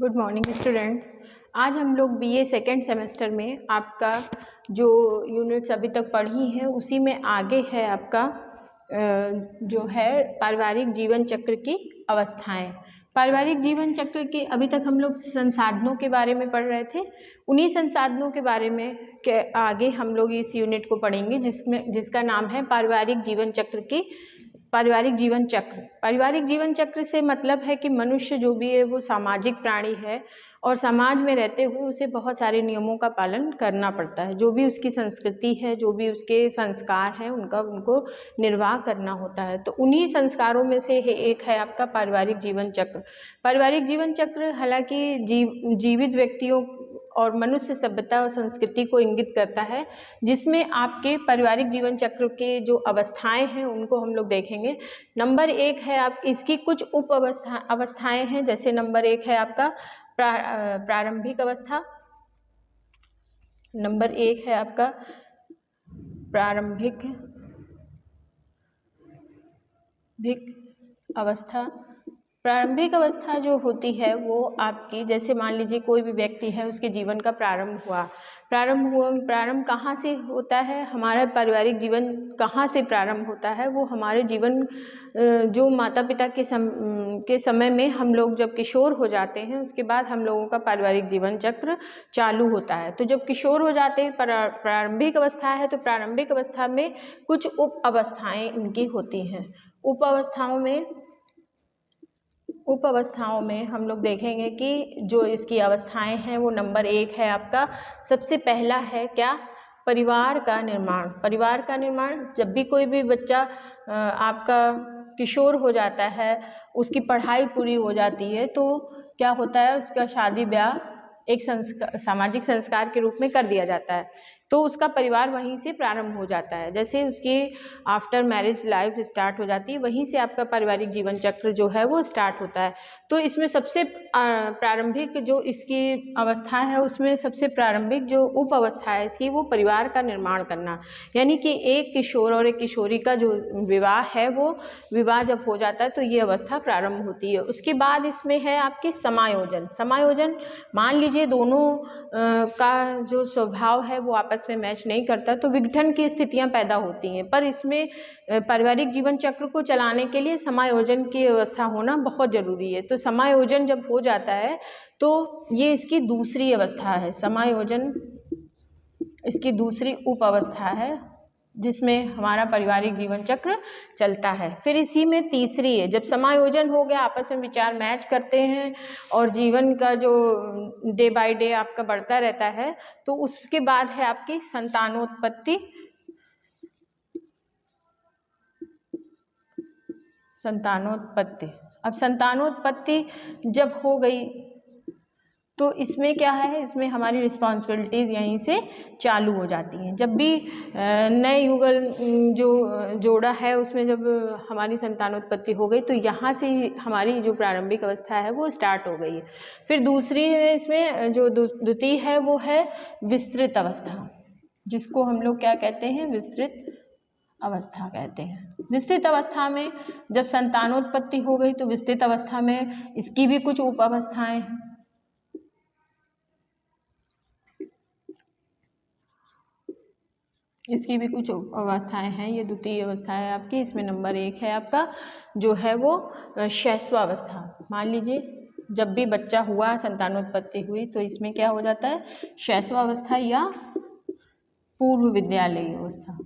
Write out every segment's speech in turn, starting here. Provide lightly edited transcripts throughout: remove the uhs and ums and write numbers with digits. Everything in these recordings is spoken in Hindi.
Good morning students. आज हम लोग बीए सेकेंड सेमेस्टर में आपका जो यूनिट्स अभी तक पढ़ी हैं उसी में आगे है आपका जो है पारिवारिक जीवन चक्र की अवस्थाएं। पारिवारिक जीवन चक्र के अभी तक हम लोग संसाधनों के बारे में पढ़ रहे थे। उन्हीं संसाधनों के बारे में के आगे हम लोग इस यूनिट को पढ़ेंगे जिसका नाम है पारिवारिक जीवन चक्र की पारिवारिक जीवन चक्र। पारिवारिक जीवन चक्र से मतलब है कि मनुष्य जो भी है वो सामाजिक प्राणी है और समाज में रहते हुए उसे बहुत सारे नियमों का पालन करना पड़ता है। जो भी उसकी संस्कृति है, जो भी उसके संस्कार हैं, उनको निर्वाह करना होता है। तो उन्हीं संस्कारों में से एक है आपका पारिवारिक जीवन चक्र। पारिवारिक जीवन चक्र हालांकि जीवित व्यक्तियों और मनुष्य सभ्यता और संस्कृति को इंगित करता है, जिसमें आपके पारिवारिक जीवन चक्र के जो अवस्थाएं हैं उनको हम लोग देखेंगे। नंबर 1 है आप इसकी कुछ उप अवस्थाएं हैं। जैसे नंबर 1 है आपका प्रारंभिक अवस्था। नंबर 1 है आपका प्रारंभिक अवस्था। प्रारंभिक अवस्था जो होती है वो आपकी, जैसे मान लीजिए कोई भी व्यक्ति है, उसके जीवन का प्रारंभ कहाँ से होता है? हमारा पारिवारिक जीवन कहाँ से प्रारंभ होता है? वो हमारे जीवन जो माता पिता के समय में हम लोग जब किशोर हो जाते हैं, उसके बाद हम लोगों का पारिवारिक जीवन चक्र चालू होता है। तो जब किशोर हो जाते हैं, प्रारंभिक अवस्था है, तो प्रारंभिक अवस्था में कुछ उप अवस्थाएं इनकी होती हैं। उप अवस्थाओं में हम लोग देखेंगे कि जो इसकी अवस्थाएं हैं वो नंबर 1 है आपका, सबसे पहला है क्या? परिवार का निर्माण। परिवार का निर्माण, जब भी कोई भी बच्चा आपका किशोर हो जाता है, उसकी पढ़ाई पूरी हो जाती है, तो क्या होता है? उसका शादी ब्याह एक सामाजिक संस्कार के रूप में कर दिया जाता है। तो उसका परिवार वहीं से प्रारंभ हो जाता है। जैसे उसकी आफ्टर मैरिज लाइफ स्टार्ट हो जाती है, वहीं से आपका पारिवारिक जीवन चक्र जो है वो स्टार्ट होता है। तो इसमें सबसे प्रारंभिक जो इसकी अवस्था है, उसमें सबसे प्रारंभिक जो उप अवस्था है इसकी, वो परिवार का निर्माण करना। यानी कि एक किशोर और एक किशोरी का जो विवाह है, वो विवाह जब हो जाता है तो ये अवस्था प्रारंभ होती है। उसके बाद इसमें है आपकी समायोजन। मान लीजिए दोनों का जो स्वभाव है वो आपस में मैच नहीं करता, तो विघटन की स्थितियां पैदा होती हैं। पर इसमें पारिवारिक जीवन चक्र को चलाने के लिए समायोजन की व्यवस्था होना बहुत ज़रूरी है। तो समायोजन जब हो जाता है तो ये इसकी दूसरी अवस्था है। समायोजन इसकी दूसरी उप अवस्था है जिसमें हमारा पारिवारिक जीवन चक्र चलता है। फिर इसी में तीसरी है, जब समायोजन हो गया, आपस में विचार मैच करते हैं और जीवन का जो डे बाय डे आपका बढ़ता रहता है, तो उसके बाद है आपकी संतानोत्पत्ति। अब संतानोत्पत्ति जब हो गई तो इसमें क्या है? इसमें हमारी रिस्पॉन्सिबिलिटीज़ यहीं से चालू हो जाती हैं। जब भी नए युगल जो जोड़ा है उसमें जब हमारी संतानोत्पत्ति हो गई, तो यहाँ से हमारी जो प्रारंभिक अवस्था है वो स्टार्ट हो गई है। फिर दूसरी इसमें जो द्वितीय है वो है विस्तृत अवस्था, जिसको हम लोग क्या कहते हैं? विस्तृत अवस्था कहते हैं। विस्तृत अवस्था में जब संतानोत्पत्ति हो गई तो विस्तृत अवस्था में इसकी भी कुछ उप अवस्थाएं हैं। इसकी भी कुछ अवस्थाएं हैं। ये द्वितीय अवस्था है आपकी। इसमें नंबर 1 है आपका जो है वो शैशवावस्था। मान लीजिए जब भी बच्चा हुआ, संतानोत्पत्ति हुई, तो इसमें क्या हो जाता है? शैशवावस्था या पूर्व विद्यालयी अवस्था।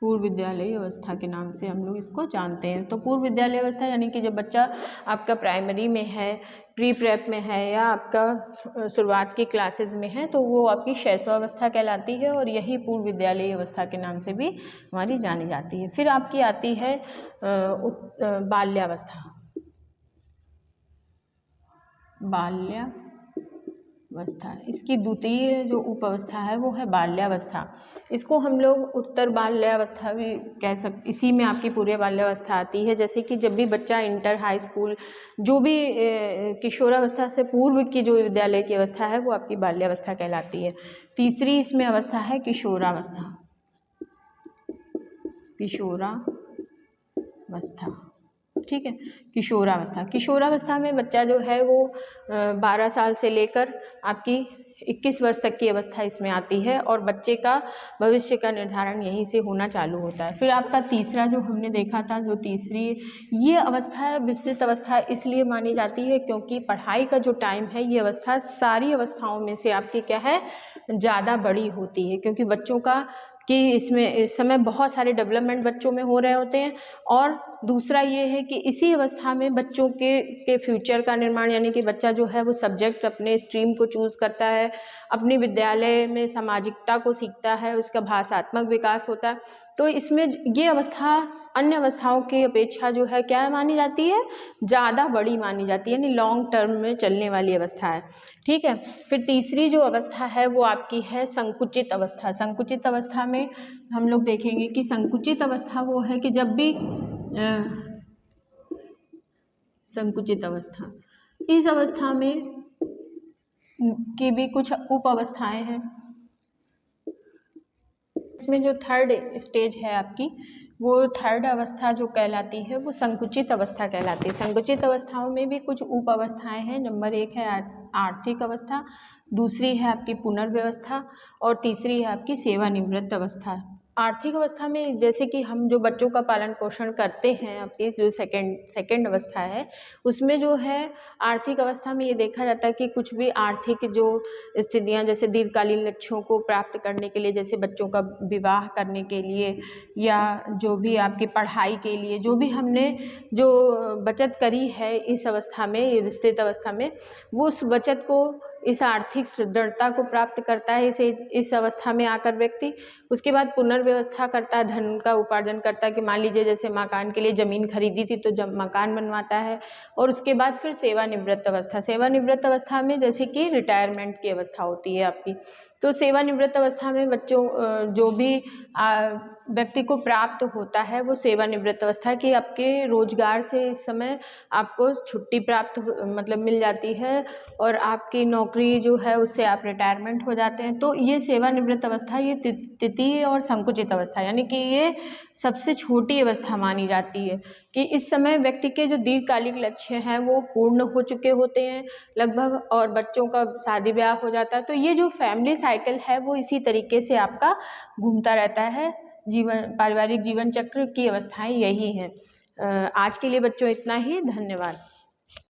पूर्व विद्यालयी अवस्था के नाम से हम लोग इसको जानते हैं। तो पूर्व विद्यालय अवस्था यानी कि जब बच्चा आपका प्राइमरी में है, प्री प्रेप में है, या आपका शुरुआत की क्लासेस में है, तो वो आपकी शैशवावस्था कहलाती है और यही पूर्व विद्यालयी अवस्था के नाम से भी हमारी जानी जाती है। फिर आपकी आती है बाल्यावस्था। इसकी द्वितीय जो उप अवस्था है वो है बाल्यावस्था। इसको हम लोग उत्तर बाल्यावस्था भी कह सकते। इसी में आपकी पूरी बाल्यावस्था आती है। जैसे कि जब भी बच्चा इंटर, हाई स्कूल, जो भी किशोरावस्था से पूर्व की जो विद्यालय की अवस्था है वो आपकी बाल्यावस्था कहलाती है। तीसरी इसमें अवस्था है किशोरावस्था। किशोरावस्था, ठीक है। किशोरावस्था, किशोरावस्था में बच्चा जो है वो 12 साल से लेकर आपकी 21 वर्ष तक की अवस्था इसमें आती है और बच्चे का भविष्य का निर्धारण यहीं से होना चालू होता है। फिर आपका तीसरा जो हमने देखा था, जो तीसरी ये अवस्था विस्तृत अवस्था इसलिए मानी जाती है क्योंकि पढ़ाई का जो टाइम है ये अवस्था सारी अवस्थाओं में से आपकी क्या है, ज़्यादा बड़ी होती है, क्योंकि बच्चों का कि इसमें इस समय बहुत सारे डेवलपमेंट बच्चों में हो रहे होते हैं। और दूसरा ये है कि इसी अवस्था में बच्चों के फ्यूचर का निर्माण, यानी कि बच्चा जो है वो सब्जेक्ट अपने स्ट्रीम को चूज़ करता है, अपने विद्यालय में सामाजिकता को सीखता है, उसका भाषात्मक विकास होता है। तो इसमें ये अवस्था अन्य अवस्थाओं की अपेक्षा जो है क्या मानी जाती है, ज़्यादा बड़ी मानी जाती है, यानी लॉन्ग टर्म में चलने वाली अवस्था है, ठीक है। फिर तीसरी जो अवस्था है वो आपकी है संकुचित अवस्था। संकुचित अवस्था में हम लोग देखेंगे कि संकुचित अवस्था वो है कि जब भी संकुचित अवस्था, इस अवस्था में की भी कुछ उप अवस्थाएं हैं। इसमें जो थर्ड स्टेज है आपकी, वो थर्ड अवस्था जो कहलाती है वो संकुचित अवस्था कहलाती है। संकुचित अवस्थाओं में भी कुछ उप अवस्थाएं हैं। नंबर 1 है आर्थिक अवस्था, दूसरी है आपकी पुनर्व्यवस्था और तीसरी है आपकी सेवानिवृत्त अवस्था। आर्थिक अवस्था में जैसे कि हम जो बच्चों का पालन पोषण करते हैं, आपकी जो सेकेंड अवस्था है उसमें जो है आर्थिक अवस्था में ये देखा जाता है कि कुछ भी आर्थिक जो स्थितियाँ, जैसे दीर्घकालीन लक्ष्यों को प्राप्त करने के लिए, जैसे बच्चों का विवाह करने के लिए या जो भी आपकी पढ़ाई के लिए जो भी हमने जो बचत करी है इस अवस्था में, ये विस्तृत अवस्था में, वो उस बचत को इस आर्थिक सुदृढ़ता को प्राप्त करता है इस अवस्था में आकर व्यक्ति। उसके बाद पुनर्व्यवस्था करता है, धन का उपार्जन करता है कि मान लीजिए जैसे मकान के लिए ज़मीन खरीदी थी तो जब मकान बनवाता है। और उसके बाद फिर सेवानिवृत्त अवस्था। सेवानिवृत्त अवस्था में जैसे कि रिटायरमेंट की अवस्था होती है आपकी। तो सेवानिवृत्त अवस्था में बच्चों जो भी व्यक्ति को प्राप्त होता है वो सेवानिवृत्त अवस्था की, आपके रोजगार से इस समय आपको छुट्टी प्राप्त मतलब मिल जाती है और आपकी नौकरी जो है उससे आप रिटायरमेंट हो जाते हैं। तो ये सेवानिवृत्त अवस्था ये तृतीय और संकुचित अवस्था, यानी कि ये सबसे छोटी अवस्था मानी जाती है कि इस समय व्यक्ति के जो दीर्घकालिक लक्ष्य हैं वो पूर्ण हो चुके होते हैं लगभग, और बच्चों का शादी ब्याह हो जाता है। तो ये जो फैमिली साइकिल है वो इसी तरीके से आपका घूमता रहता है। पारिवारिक जीवन चक्र की अवस्थाएं यही हैं। आज के लिए बच्चों इतना ही, धन्यवाद।